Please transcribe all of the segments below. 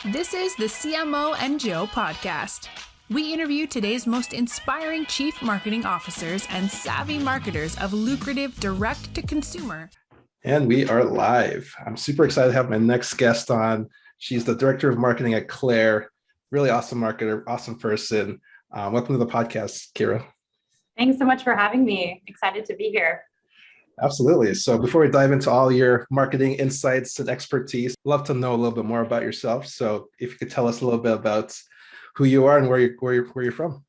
This is the CMO and Joe podcast. We interview today's most inspiring chief marketing officers and savvy marketers of lucrative direct-to-consumer. And we are live. I'm super excited to have my next guest on. She's the director of marketing at Clair. Really awesome marketer, awesome person. Welcome to the podcast, Kira. Thanks so much for having me. Excited to be here. Absolutely. So before we dive into all your marketing insights and expertise, I'd love to know a little bit more about yourself. So if you could tell us a little bit about who you are and where you're from.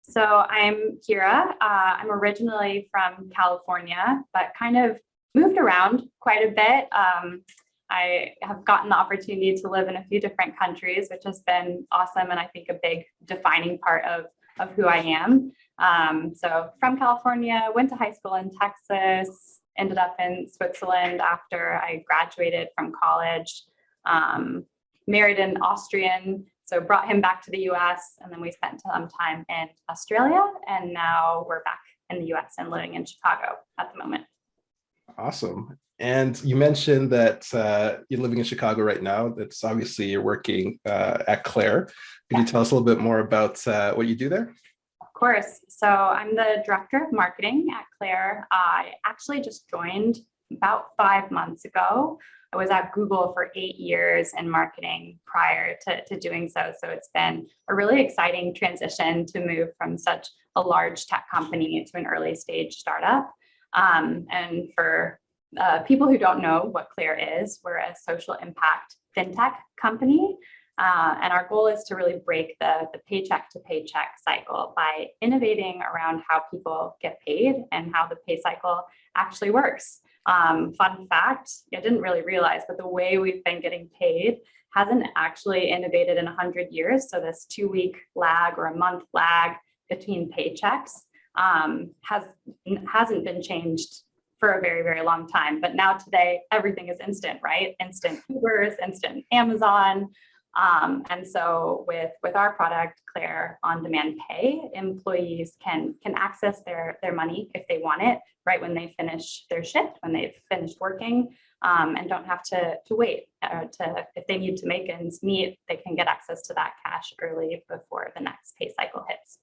So I'm Kira. I'm originally from California, but kind of moved around quite a bit. I have gotten the opportunity to live in a few different countries, which has been awesome, and I think a big defining part of who I am. So from California, went to high school in Texas, ended up in Switzerland after I graduated from college, married an Austrian, so brought him back to the US, and then we spent some time in Australia, and now we're back in the US and living in Chicago at the moment. Awesome. And you mentioned that you're living in Chicago right now. That's obviously you're working at Clair. Can you tell us a little bit more about what you do there? Of course. So I'm the director of marketing at Clair. I actually just joined about 5 months ago. I was at Google for 8 years in marketing prior to doing so. So it's been a really exciting transition to move from such a large tech company to an early stage startup. And for people who don't know what Clair is, we're a social impact Fintech company. And our goal is to really break the paycheck to paycheck cycle by innovating around how people get paid and how the pay cycle actually works. Fun fact, I didn't really realize, but the way we've been getting paid hasn't actually innovated in 100 years. So this 2-week lag or a month lag between paychecks hasn't been changed for a very, very long time. But now today, everything is instant, right? Instant Ubers, instant Amazon. And so with our product, Clair On-Demand Pay, employees can access their money if they want it right when they finish their shift, when they've finished working, and don't have to wait. If they need to make ends meet, they can get access to that cash early before the next pay cycle hits.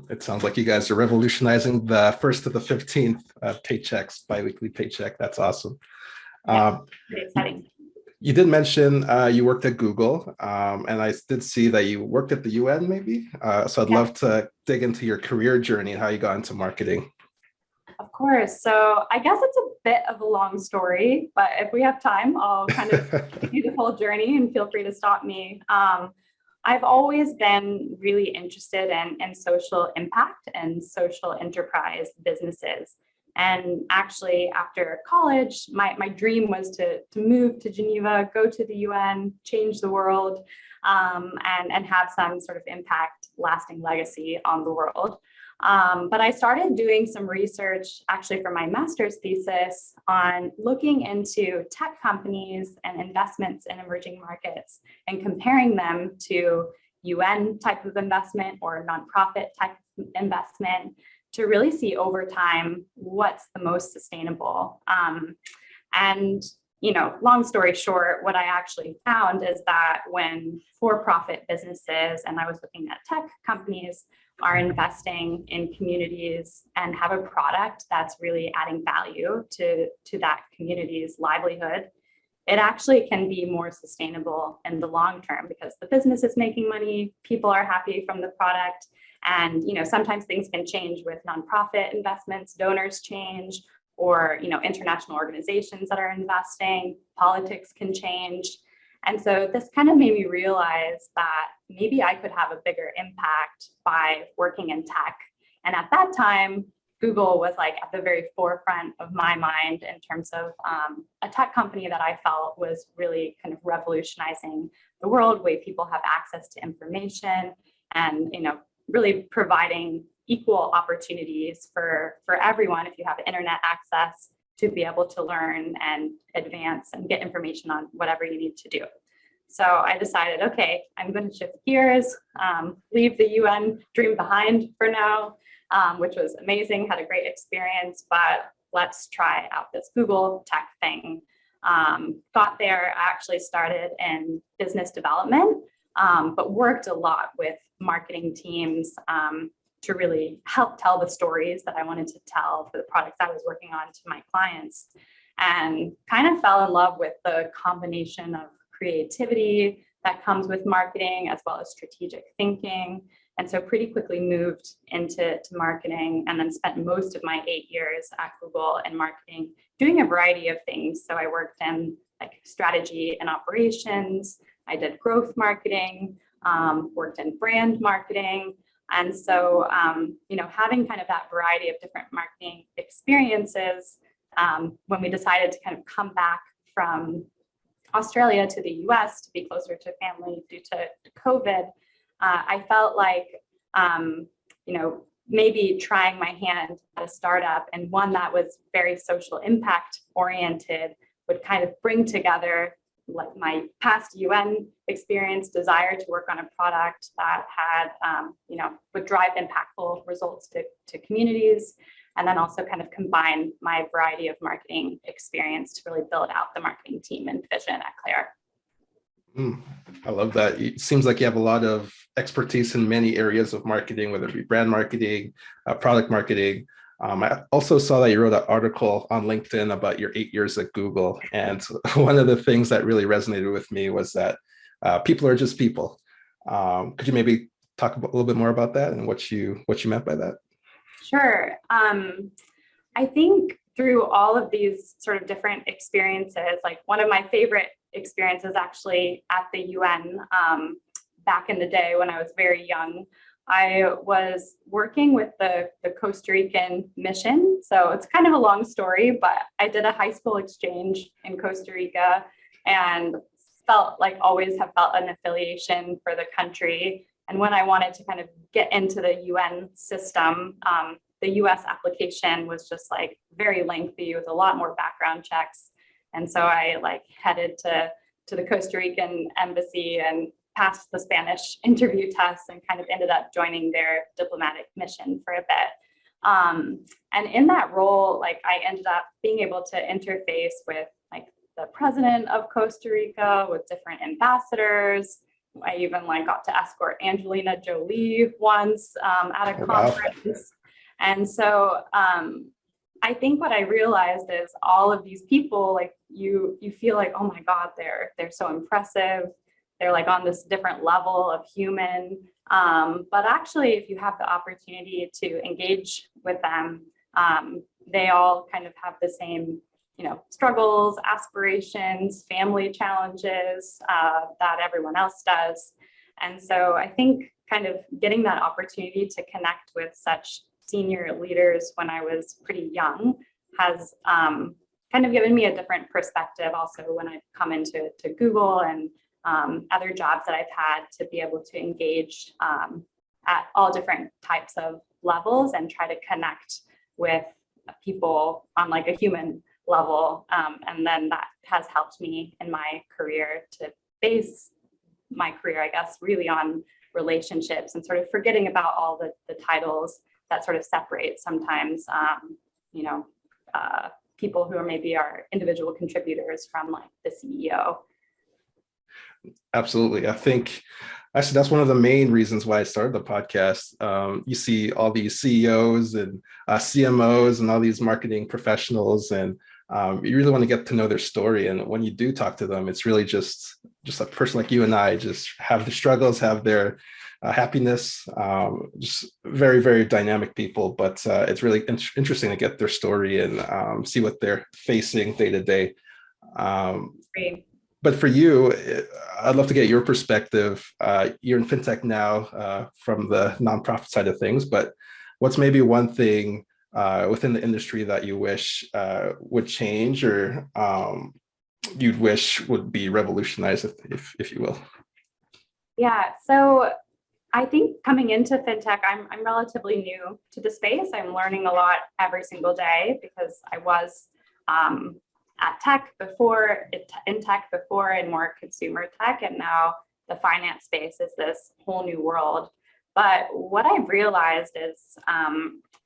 It sounds like you guys are revolutionizing the 1st to the 15th paychecks, biweekly paycheck. That's awesome. Yeah, pretty exciting. You did mention you worked at Google, and I did see that you worked at the UN maybe. So I'd love to dig into your career journey and how you got into marketing. Of course. So I guess it's a bit of a long story, but if we have time, I'll kind of give you the whole journey and feel free to stop me. I've always been really interested in social impact and social enterprise businesses. And actually, after college, my dream was to move to Geneva, go to the UN, change the world, and have some sort of impact, lasting legacy on the world. But I started doing some research actually for my master's thesis on looking into tech companies and investments in emerging markets and comparing them to UN type of investment or nonprofit type of investment to really see over time what's the most sustainable. And long story short, what I actually found is that when for-profit businesses, and I was looking at tech companies, are investing in communities and have a product that's really adding value to that community's livelihood, it actually can be more sustainable in the long term because the business is making money, people are happy from the product, and sometimes things can change with nonprofit investments, donors change, or international organizations that are investing, politics can change. And so this kind of made me realize that maybe I could have a bigger impact by working in tech. And at that time, Google was like at the very forefront of my mind in terms of a tech company that I felt was really kind of revolutionizing the world, way people have access to information and, really providing equal opportunities for everyone if you have internet access to be able to learn and advance and get information on whatever you need to do. So I decided, okay, I'm going to shift gears, leave the UN dream behind for now, which was amazing, had a great experience, but let's try out this Google tech thing. Got there, I actually started in business development, but worked a lot with marketing teams to really help tell the stories that I wanted to tell for the products I was working on to my clients, and kind of fell in love with the combination of creativity that comes with marketing as well as strategic thinking. And so pretty quickly moved into marketing, and then spent most of my 8 years at Google in marketing doing a variety of things. So I worked in like strategy and operations. I did growth marketing, worked in brand marketing. And so, having kind of that variety of different marketing experiences, when we decided to kind of come back from Australia to the US to be closer to family due to COVID, I felt like, maybe trying my hand at a startup, and one that was very social impact oriented would kind of bring together like my past UN experience, desire to work on a product that had, would drive impactful results to communities, and then also kind of combine my variety of marketing experience to really build out the marketing team and vision at Clair. I love that. It seems like you have a lot of expertise in many areas of marketing, whether it be brand marketing, product marketing. I also saw that you wrote an article on LinkedIn about your 8 years at Google. And one of the things that really resonated with me was that people are just people. Could you maybe talk a little bit more about that and what you meant by that? Sure. I think through all of these sort of different experiences, like one of my favorite experiences actually at the UN back in the day when I was very young, I was working with the Costa Rican mission. So it's kind of a long story, but I did a high school exchange in Costa Rica and always have felt an affiliation for the country. And when I wanted to kind of get into the UN system, the US application was just like very lengthy with a lot more background checks. And so I headed to the Costa Rican embassy and passed the Spanish interview test and kind of ended up joining their diplomatic mission for a bit. And in that role, I ended up being able to interface with the president of Costa Rica, with different ambassadors. I even got to escort Angelina Jolie once at a conference. Wow. And so I think what I realized is all of these people, you feel like, oh my God, they're so impressive. They're on this different level of human. But actually, if you have the opportunity to engage with them, they all kind of have the same, struggles, aspirations, family challenges that everyone else does. And so I think kind of getting that opportunity to connect with such senior leaders when I was pretty young has kind of given me a different perspective also when I've come into Google and other jobs that I've had, to be able to engage at all different types of levels and try to connect with people on a human level. And then that has helped me in my career to base my career, I guess, really on relationships and sort of forgetting about all the titles that sort of separate sometimes, people who are maybe our individual contributors from the CEO. Absolutely. I think actually that's one of the main reasons why I started the podcast. You see all these CEOs and CMOs and all these marketing professionals, and you really want to get to know their story. And when you do talk to them, it's really just a person like you and I, just have the struggles, have their happiness, just very, very dynamic people. But it's really interesting to get their story and see what they're facing day to day. Great. But for you, I'd love to get your perspective. You're in Fintech now from the nonprofit side of things, but what's maybe one thing within the industry that you wish would change, or you'd wish would be revolutionized, if you will? Yeah, so I think coming into Fintech, I'm relatively new to the space. I'm learning a lot every single day because I was at tech before, in tech before, and more consumer tech, and now the finance space is this whole new world. But what I've realized is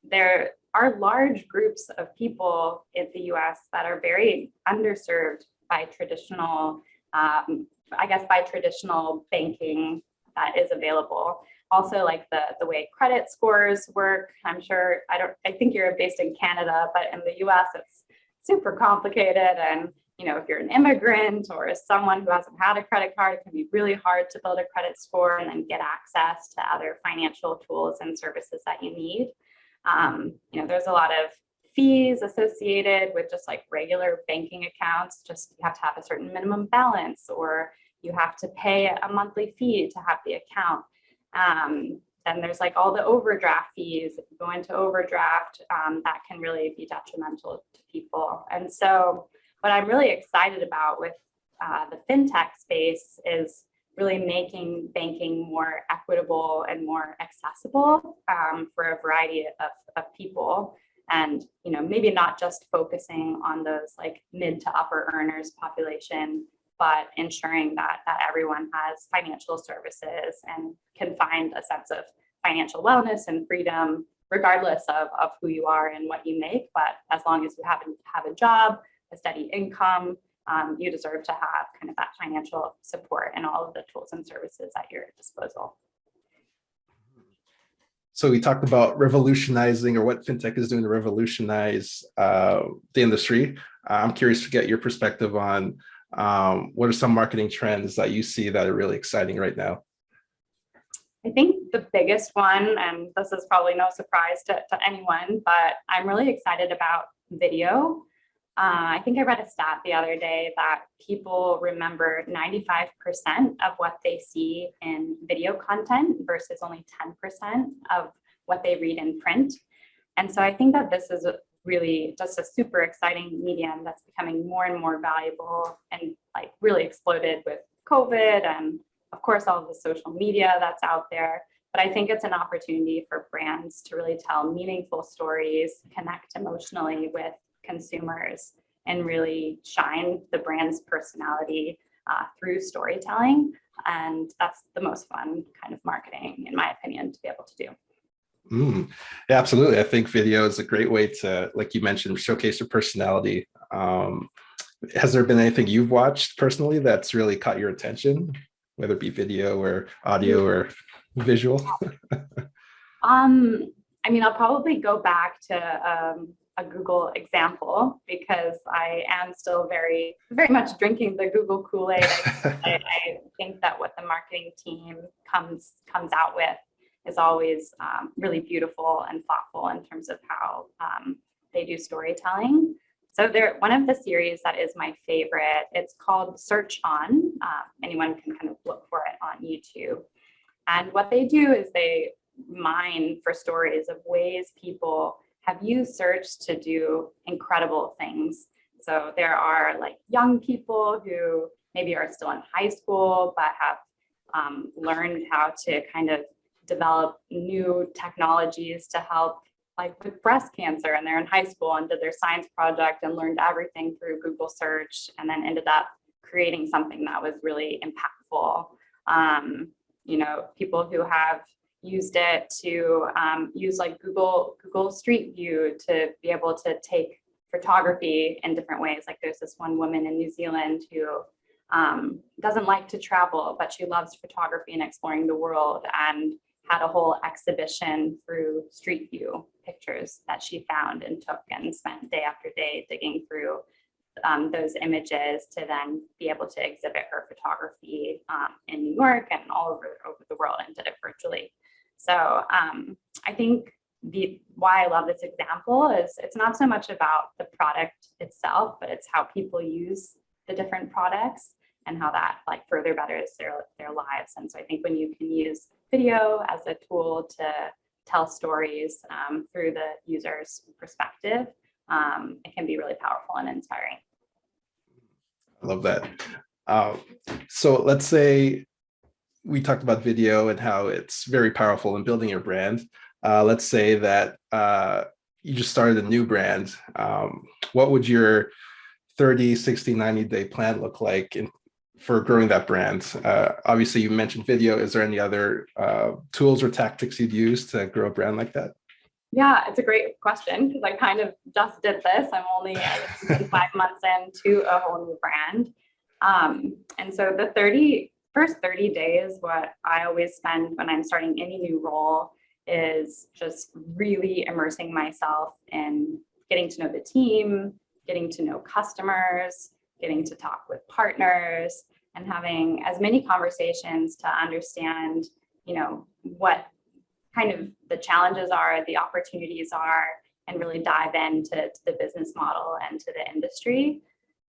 there are large groups of people in the US that are very underserved by traditional, by traditional banking that is available. Also, like the way credit scores work. I think you're based in Canada, but in the US, it's super complicated. And, if you're an immigrant or someone who hasn't had a credit card, it can be really hard to build a credit score and then get access to other financial tools and services that you need. There's a lot of fees associated with just like regular banking accounts. Just you have to have a certain minimum balance, or you have to pay a monthly fee to have the account. Then there's like all the overdraft fees. If you go into overdraft, that can really be detrimental to people. And so what I'm really excited about with the fintech space is really making banking more equitable and more accessible for a variety of people. And, maybe not just focusing on those like mid to upper earners population, but ensuring that everyone has financial services and can find a sense of financial wellness and freedom, regardless of who you are and what you make. But as long as you have a job, a steady income, you deserve to have kind of that financial support and all of the tools and services at your disposal. So we talked about revolutionizing, or what fintech is doing to revolutionize the industry. I'm curious to get your perspective on what are some marketing trends that you see that are really exciting right now? I think the biggest one, and this is probably no surprise to anyone, but I'm really excited about video. I think I read a stat the other day that people remember 95% of what they see in video content versus only 10% of what they read in print. And so I think that this is really just a super exciting medium that's becoming more and more valuable, and like really exploded with COVID and of course all of the social media that's out there. But I think it's an opportunity for brands to really tell meaningful stories, connect emotionally with consumers, and really shine the brand's personality through storytelling. And that's the most fun kind of marketing, in my opinion, to be able to do. Yeah, absolutely. I think video is a great way to, like you mentioned, showcase your personality. Has there been anything you've watched personally that's really caught your attention, whether it be video or audio or visual? I'll probably go back to a Google example, because I am still very, very much drinking the Google Kool-Aid. I think that what the marketing team comes out with is always really beautiful and thoughtful in terms of how they do storytelling. So one of the series that is my favorite, it's called Search On. Anyone can kind of look for it on YouTube. And what they do is they mine for stories of ways people have used search to do incredible things. So there are like young people who maybe are still in high school, but have learned how to kind of develop new technologies to help, like with breast cancer, and they're in high school and did their science project and learned everything through Google search, and then ended up creating something that was really impactful. People who have used it to use like Google Street View to be able to take photography in different ways. Like there's this one woman in New Zealand who doesn't like to travel, but she loves photography and exploring the world, and had a whole exhibition through Street View pictures that she found and took, and spent day after day digging through those images to then be able to exhibit her photography in New York and all over the world, and did it virtually. So I think why I love this example is it's not so much about the product itself, but it's how people use the different products and how that like further betters their lives. And so I think when you can use video as a tool to tell stories through the user's perspective, it can be really powerful and inspiring. I love that. So let's say we talked about video and how it's very powerful in building your brand. Let's say that you just started a new brand. What would your 30, 60, 90-day plan look like for growing that brand? Obviously, you mentioned video. Is there any other tools or tactics you'd use to grow a brand like that? Yeah, it's a great question because I kind of just did this. I'm only 5 months into a whole new brand. And so the first 30 days, what I always spend when I'm starting any new role is just really immersing myself in getting to know the team, getting to know customers, getting to talk with partners, and having as many conversations to understand, what kind of the challenges are, the opportunities are, and really dive into the business model and to the industry.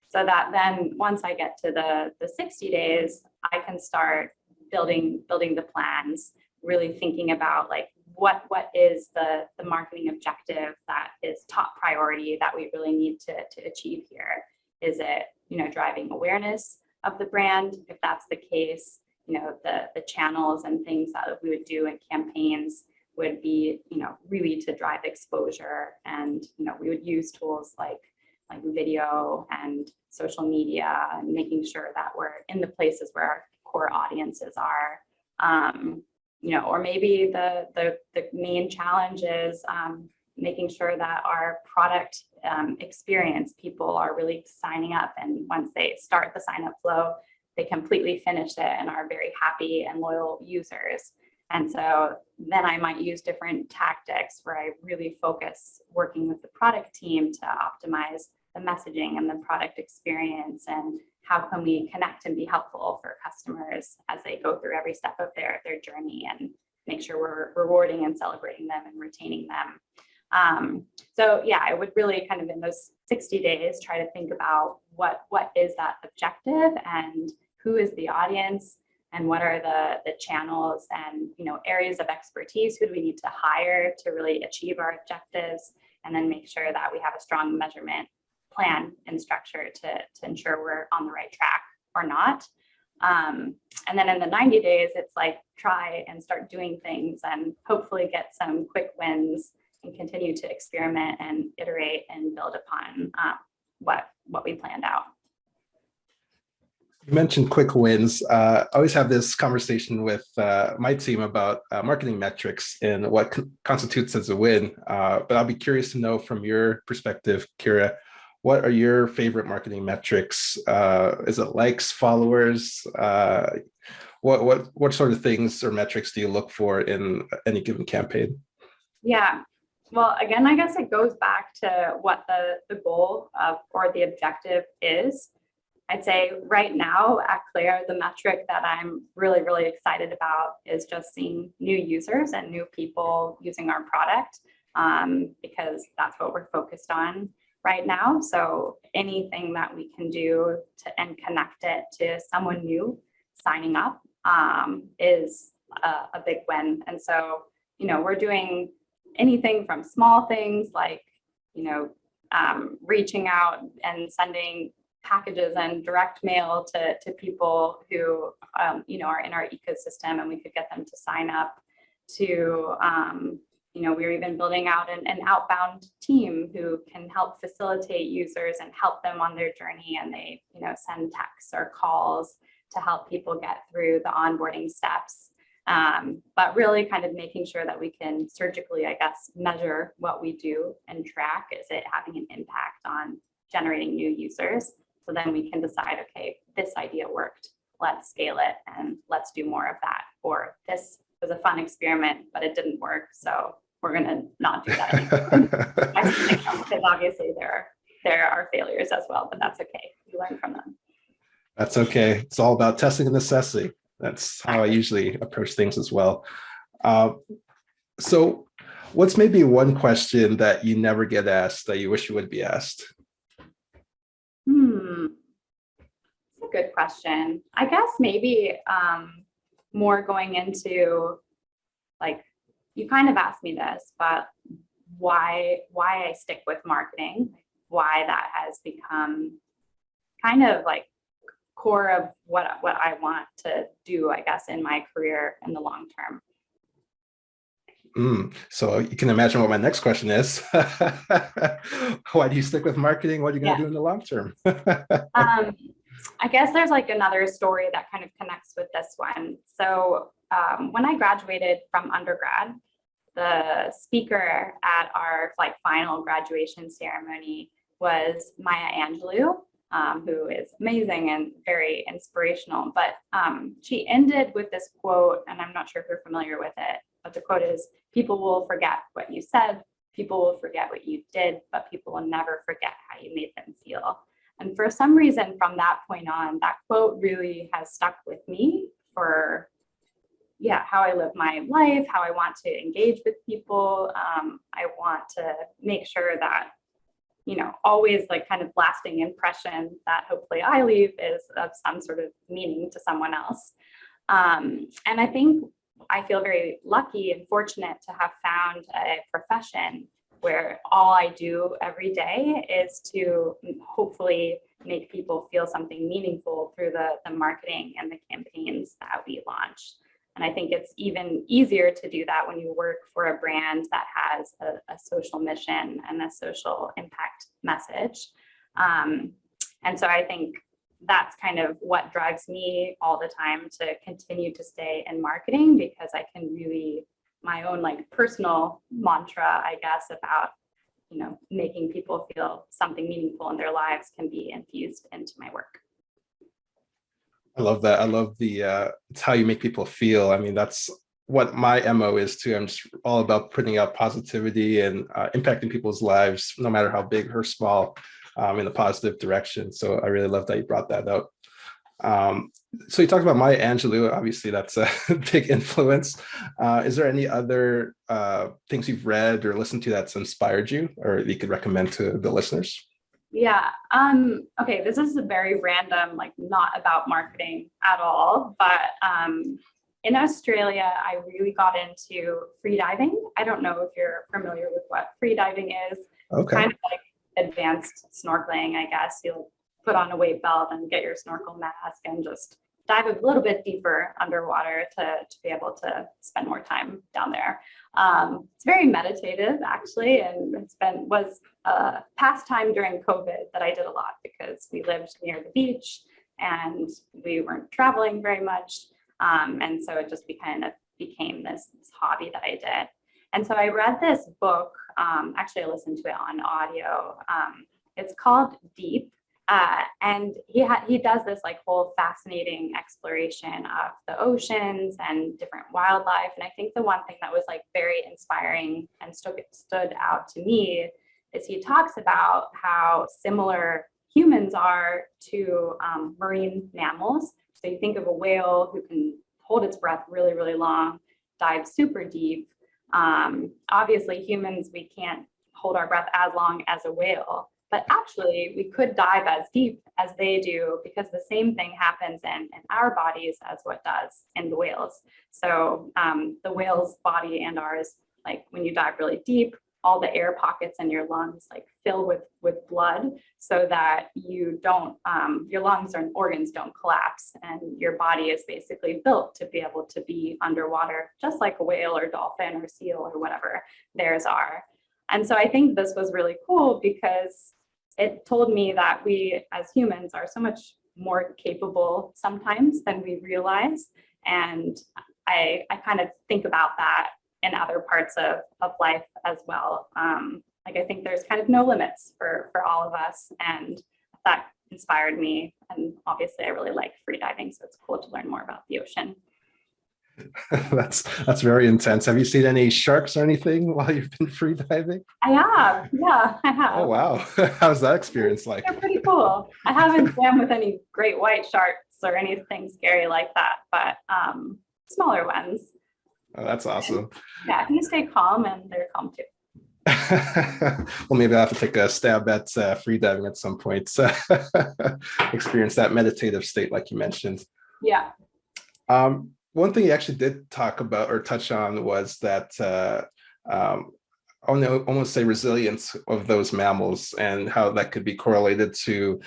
So that then once I get to the 60 days, I can start building the plans, really thinking about like what is the marketing objective that is top priority that we really need to achieve here. Is it, driving awareness of the brand? If that's the case, the channels and things that we would do in campaigns would be, really to drive exposure. And, we would use tools like video and social media and making sure that we're in the places where our core audiences are. Or maybe the main challenge is making sure that our product experience, people are really signing up. And once they start the sign up flow, they completely finish it and are very happy and loyal users. And so then I might use different tactics where I really focus working with the product team to optimize the messaging and the product experience, and how can we connect and be helpful for customers as they go through every step of their journey, and make sure we're rewarding and celebrating them and retaining them. So yeah, I would really kind of in those 60 days try to think about what is that objective, and who is the audience, and what are the channels and areas of expertise, who do we need to hire to really achieve our objectives, and then make sure that we have a strong measurement plan and structure to ensure we're on the right track or not. And then in the 90 days, it's like try and start doing things and hopefully get some quick wins and continue to experiment and iterate and build upon what we planned out. You mentioned quick wins. I always have this conversation with my team about marketing metrics and what constitutes as a win. But I'll be curious to know from your perspective, Kira, what are your favorite marketing metrics? Is it likes, followers? What sort of things or metrics do you look for in any given campaign? Yeah. Well, again, I guess it goes back to what the goal of or the objective is. I'd say right now at Clair, the metric that I'm really, really excited about is just seeing new users and new people using our product, because that's what we're focused on right now. So anything that we can do and connect it to someone new signing up is a big win. And so, we're doing anything from small things like, reaching out and sending packages and direct mail to people who, are in our ecosystem, and we could get them to sign up to, we're even building out an outbound team who can help facilitate users and help them on their journey. And they, send texts or calls to help people get through the onboarding steps. But really kind of making sure that we can surgically, I guess, measure what we do and track. Is it having an impact on generating new users? So then we can decide, okay, this idea worked, let's scale it and let's do more of that. Or this was a fun experiment, but it didn't work, so we're going to not do that anymore. Because obviously there are failures as well, but that's okay. You learn from them. That's okay. It's all about testing and assessing. That's how I usually approach things as well. So what's maybe one question that you never get asked that you wish you would be asked? That's a good question. I guess maybe more going into, like, you kind of asked me this, but why I stick with marketing, why that has become kind of like core of what I want to do, I guess, in my career in the long term. So you can imagine what my next question is. Why do you stick with marketing? What are you going to do in the long term? I guess there's like another story that kind of connects with this one. So when I graduated from undergrad, the speaker at our like final graduation ceremony was Maya Angelou, who is amazing and very inspirational. But she ended with this quote, and I'm not sure if you're familiar with it, but the quote is, "People will forget what you said, people will forget what you did, but people will never forget how you made them feel." And for some reason, from that point on, that quote really has stuck with me for how I live my life, how I want to engage with people. I want to make sure that, always like kind of lasting impression that hopefully I leave is of some sort of meaning to someone else. And I think I feel very lucky and fortunate to have found a profession where all I do every day is to hopefully make people feel something meaningful through the marketing and the campaigns that we launch. And I think it's even easier to do that when you work for a brand that has a social mission and a social impact message. And so I think that's kind of what drives me all the time to continue to stay in marketing, because I can really, my own like personal mantra, I guess, about, making people feel something meaningful in their lives can be infused into my work. I love that. I love it's how you make people feel. I mean, that's what my MO is too. I'm just all about putting out positivity and impacting people's lives, no matter how big or small, in a positive direction. So I really love that you brought that up. So you talked about Maya Angelou. Obviously, that's a big influence. Is there any other things you've read or listened to that's inspired you, or you could recommend to the listeners? Yeah. Okay. This is a very random, like not about marketing at all, but in Australia, I really got into free diving. I don't know if you're familiar with what free diving is. Okay. It's kind of like advanced snorkeling, I guess. You'll put on a weight belt and get your snorkel mask and just dive a little bit deeper underwater to be able to spend more time down there. It's very meditative, actually, and was a pastime during COVID that I did a lot because we lived near the beach and we weren't traveling very much. And so it just became this hobby that I did. And so I read this book, actually I listened to it on audio. It's called Deep. And he does this like whole fascinating exploration of the oceans and different wildlife. And I think the one thing that was like very inspiring and stood out to me is he talks about how similar humans are to marine mammals. So you think of a whale who can hold its breath really, really long, dive super deep. Obviously humans, we can't hold our breath as long as a whale. But actually, we could dive as deep as they do because the same thing happens in our bodies as what does in the whales. So the whale's body and ours, like when you dive really deep, all the air pockets in your lungs like fill with blood so that you don't, your lungs and organs don't collapse. And your body is basically built to be able to be underwater, just like a whale or dolphin or seal or whatever theirs are. And so I think this was really cool because it told me that we as humans are so much more capable sometimes than we realize. And I kind of think about that in other parts of life as well. Like I think there's kind of no limits for all of us. And that inspired me. And obviously I really like free diving, so it's cool to learn more about the ocean. That's very intense. Have you seen any sharks or anything while you've been free diving? I have. Yeah, I have. Oh, wow. How's that experience like? They're pretty cool. I haven't swam with any great white sharks or anything scary like that, but smaller ones. Oh, that's awesome. Yeah, you stay calm and they're calm too. Well, maybe I'll have to take a stab at free diving at some point. Experience that meditative state like you mentioned. Yeah. One thing you actually did talk about or touch on was that I almost say resilience of those mammals and how that could be correlated to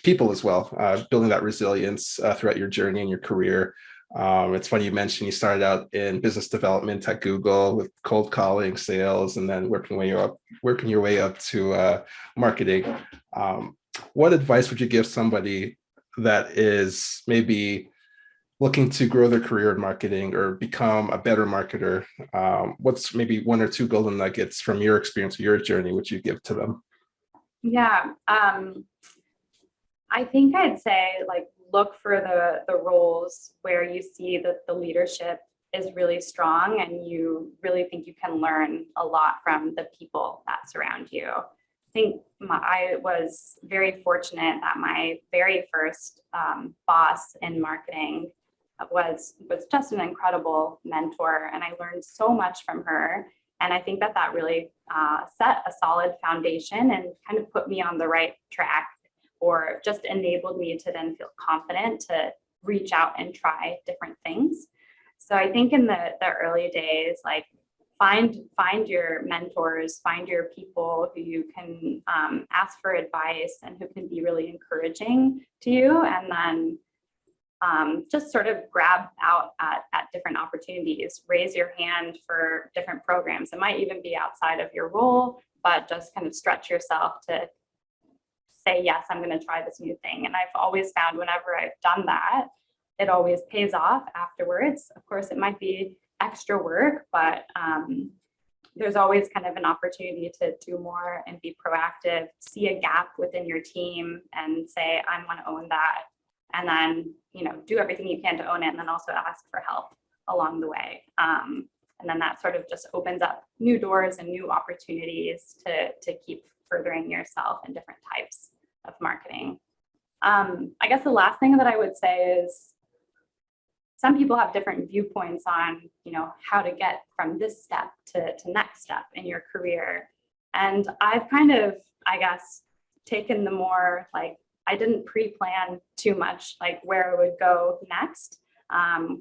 people as well, building that resilience throughout your journey and your career. It's funny you mentioned you started out in business development at Google with cold calling, sales, and then working your way up to marketing. What advice would you give somebody that is maybe looking to grow their career in marketing or become a better marketer, what's maybe one or two golden nuggets from your experience, your journey, which you give to them? Yeah, I think I'd say like look for the roles where you see that the leadership is really strong and you really think you can learn a lot from the people that surround you. I think I was very fortunate that my very first boss in marketing was just an incredible mentor, and I learned so much from her. And I think that really set a solid foundation and kind of put me on the right track, or just enabled me to then feel confident to reach out and try different things. So I think in the early days, like find your mentors, find your people who you can ask for advice and who can be really encouraging to you, and then just sort of grab out at different opportunities, raise your hand for different programs. It might even be outside of your role, but just kind of stretch yourself to say, yes, I'm going to try this new thing. And I've always found whenever I've done that, it always pays off afterwards. Of course, it might be extra work, but there's always kind of an opportunity to do more and be proactive, see a gap within your team and say, I want to own that. And then, do everything you can to own it, and then also ask for help along the way. And then that sort of just opens up new doors and new opportunities to keep furthering yourself in different types of marketing. I guess the last thing that I would say is some people have different viewpoints on, how to get from this step to next step in your career. And I've kind of, I guess, taken the more like, I didn't pre-plan too much like where I would go next.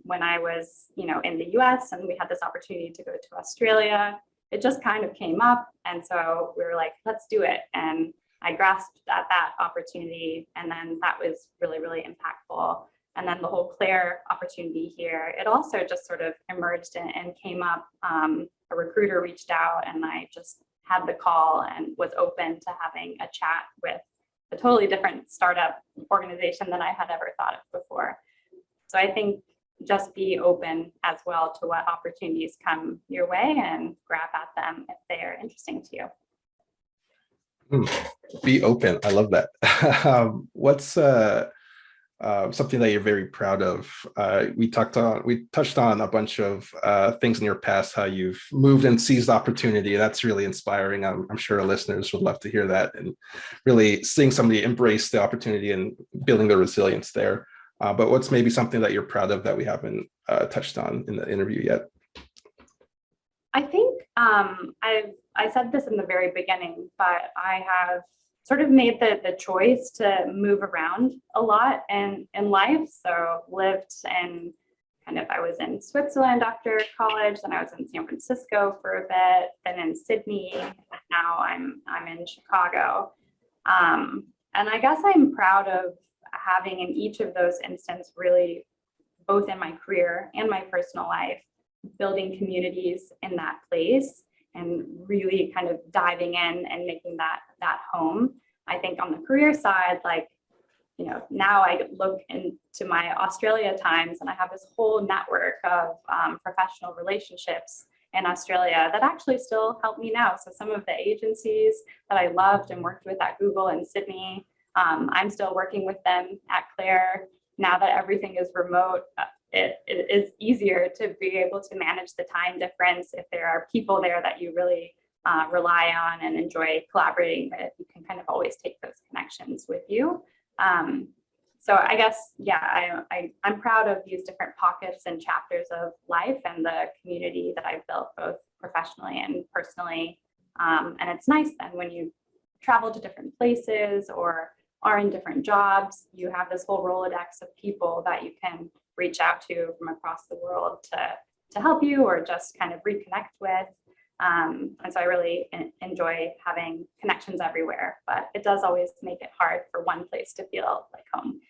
When I was, in the US and we had this opportunity to go to Australia, it just kind of came up. And so we were like, let's do it. And I grasped at that opportunity. And then that was really, really impactful. And then the whole Clair opportunity here, it also just sort of emerged and came up. A recruiter reached out and I just had the call and was open to having a chat with a totally different startup organization than I had ever thought of before. So I think just be open as well to what opportunities come your way and grab at them if they are interesting to you. Be open. I love that. What's something that you're very proud of? We touched on a bunch of things in your past, how you've moved and seized opportunity. That's really inspiring. I'm sure our listeners would love to hear that, and really seeing somebody embrace the opportunity and building the resilience there. But what's maybe something that you're proud of that we haven't touched on in the interview yet? I think I said this in the very beginning, but I have sort of made the choice to move around a lot in life. So lived in I was in Switzerland after college, then I was in San Francisco for a bit, then in Sydney, and now I'm in Chicago. And I guess I'm proud of having in each of those instances really, both in my career and my personal life, building communities in that place and really kind of diving in and making that home. I think on the career side, now I look into my Australia times and I have this whole network of professional relationships in Australia that actually still help me now. So some of the agencies that I loved and worked with at Google in Sydney, I'm still working with them at Clair. Now that everything is remote, it is easier to be able to manage the time difference. If there are people there that you really rely on and enjoy collaborating with, you can kind of always take those connections with you. So I guess, I'm proud of these different pockets and chapters of life and the community that I've built both professionally and personally. And it's nice then when you travel to different places or are in different jobs, you have this whole Rolodex of people that you can reach out to from across the world to help you or just kind of reconnect with. And so I really enjoy having connections everywhere, but it does always make it hard for one place to feel like home.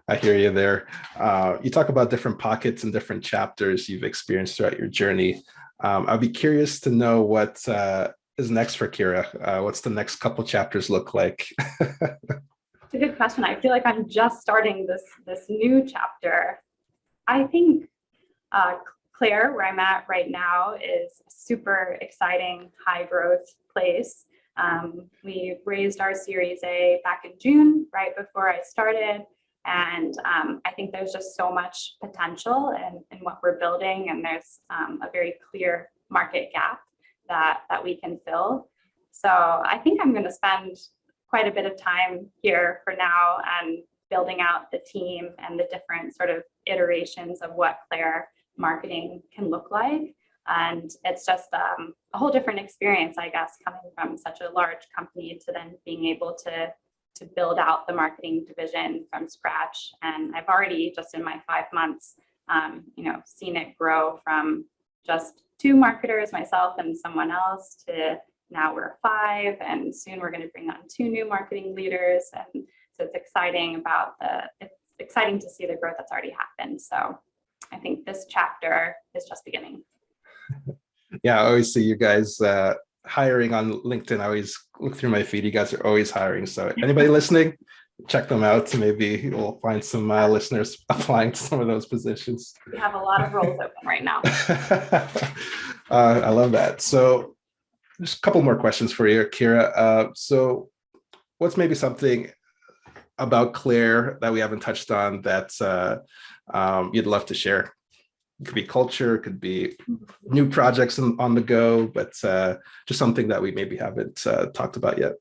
I hear you there. You talk about different pockets and different chapters you've experienced throughout your journey. I'd be curious to know what is next for Kira. What's the next couple chapters look like? It's a good question. I feel like I'm just starting this new chapter. I think uh, Clair, where I'm at right now, is a super exciting, high growth place. We raised our Series A back in June, right before I started. And I think there's just so much potential in what we're building, and there's a very clear market gap that we can fill. So I think I'm going to spend quite a bit of time here for now and building out the team and the different sort of iterations of what Clair marketing can look like. And it's just a whole different experience, I guess, coming from such a large company to then being able to build out the marketing division from scratch. And I've already, just in my 5 months, seen it grow from just 2 marketers, myself and someone else, to now we're 5, and soon we're going to bring on 2 new marketing leaders. And so it's exciting to see the growth that's already happened. So I think this chapter is just beginning. Yeah, I always see you guys hiring on LinkedIn. I always look through my feed. You guys are always hiring. So anybody listening, check them out. Maybe we'll find some listeners applying to some of those positions. We have a lot of roles open right now. I love that. So just a couple more questions for you, Kira. So what's maybe something about Clair that we haven't touched on that you'd love to share? It could be culture, it could be new projects on the go, but just something that we maybe haven't talked about yet.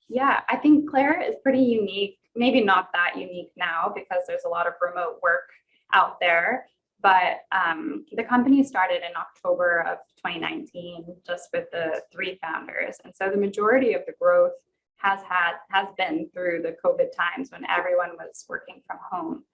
Yeah, I think Clair is pretty unique. Maybe not that unique now because there's a lot of remote work out there. But the company started in October of 2019, just with the 3 founders. And so the majority of the growth has been through the COVID times when everyone was working from home.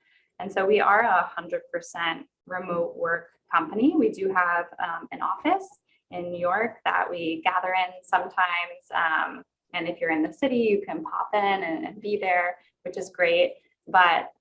And so we are 100% remote work company. We do have an office in New York that we gather in sometimes. And if you're in the city, you can pop in and be there, which is great. But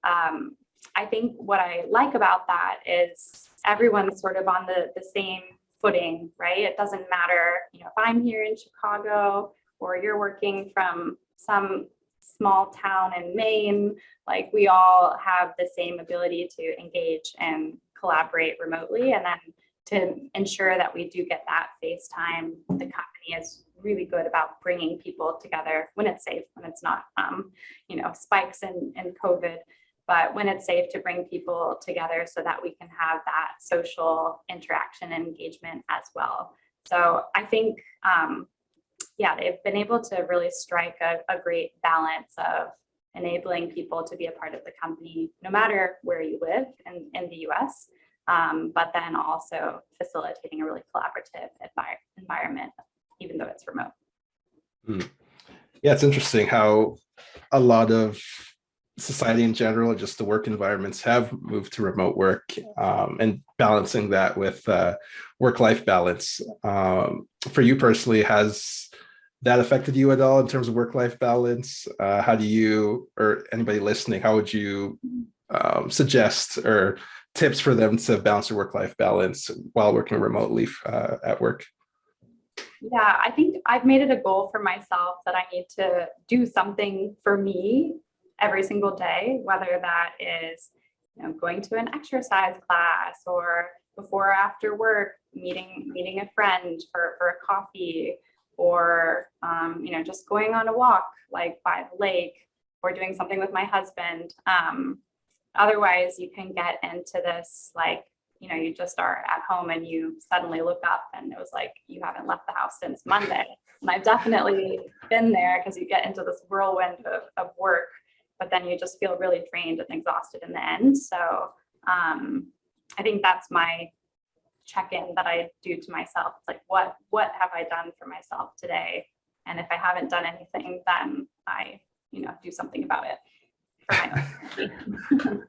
I think what I like about that is everyone's sort of on the same footing, right? It doesn't matter, if I'm here in Chicago or you're working from some small town in Maine, like we all have the same ability to engage and collaborate remotely. And then to ensure that we do get that face time, the company is really good about bringing people together when it's safe, when it's not, spikes in COVID. But when it's safe, to bring people together so that we can have that social interaction and engagement as well. So I think, they've been able to really strike a great balance of enabling people to be a part of the company, no matter where you live in the US, but then also facilitating a really collaborative environment, even though it's remote. Yeah, it's interesting how a lot of society in general, just the work environments, have moved to remote work, and balancing that with work-life balance. For you personally, has that affected you at all in terms of work-life balance? How do you, or anybody listening, how would you suggest or tips for them to balance their work-life balance while working remotely at work? Yeah, I think I've made it a goal for myself that I need to do something for me every single day, whether that is going to an exercise class or before or after work, meeting a friend for a coffee, or just going on a walk like by the lake, or doing something with my husband. Otherwise, you can get into this you just are at home and you suddenly look up and it was like you haven't left the house since Monday. And I've definitely been there, because you get into this whirlwind of work, but then you just feel really drained and exhausted in the end. So I think that's my check-in that I do to myself. It's like, what have I done for myself today? And if I haven't done anything, then I, do something about it for my own.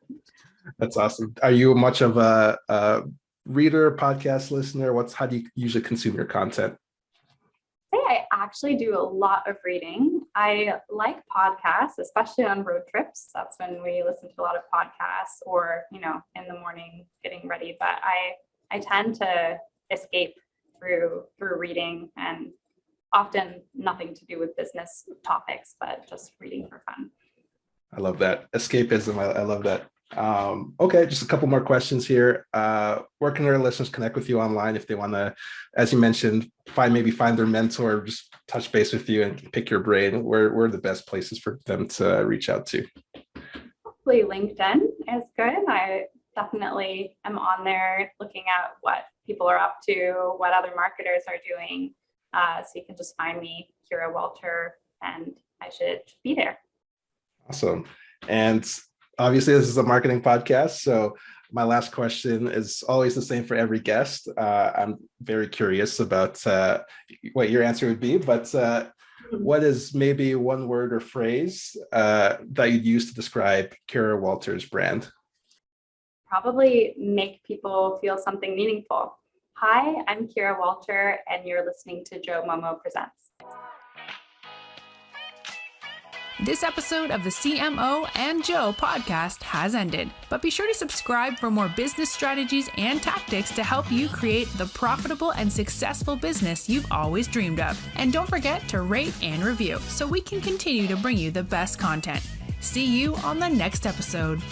That's awesome. Are you much of a reader, podcast listener? How do you usually consume your content? I actually do a lot of reading. I like podcasts, especially on road trips. That's when we listen to a lot of podcasts, or, in the morning getting ready. But I tend to escape through reading, and often nothing to do with business topics, but just reading for fun. I love that. Escapism. I love that. Okay, just a couple more questions here. Where can our listeners connect with you online if they want to, as you mentioned, find their mentor, just touch base with you and pick your brain? Where are the best places for them to reach out to? Hopefully LinkedIn is good. I definitely am on there looking at what people are up to, what other marketers are doing. So you can just find me, Kira Walter, and I should be there. Awesome. And obviously, this is a marketing podcast. So my last question is always the same for every guest. I'm very curious about what your answer would be, but what is maybe one word or phrase that you'd use to describe Kira Walter's brand? Probably make people feel something meaningful. Hi, I'm Kira Walter, and you're listening to Joe Momo Presents. This episode of the CMO and Joe podcast has ended, but be sure to subscribe for more business strategies and tactics to help you create the profitable and successful business you've always dreamed of. And don't forget to rate and review so we can continue to bring you the best content. See you on the next episode.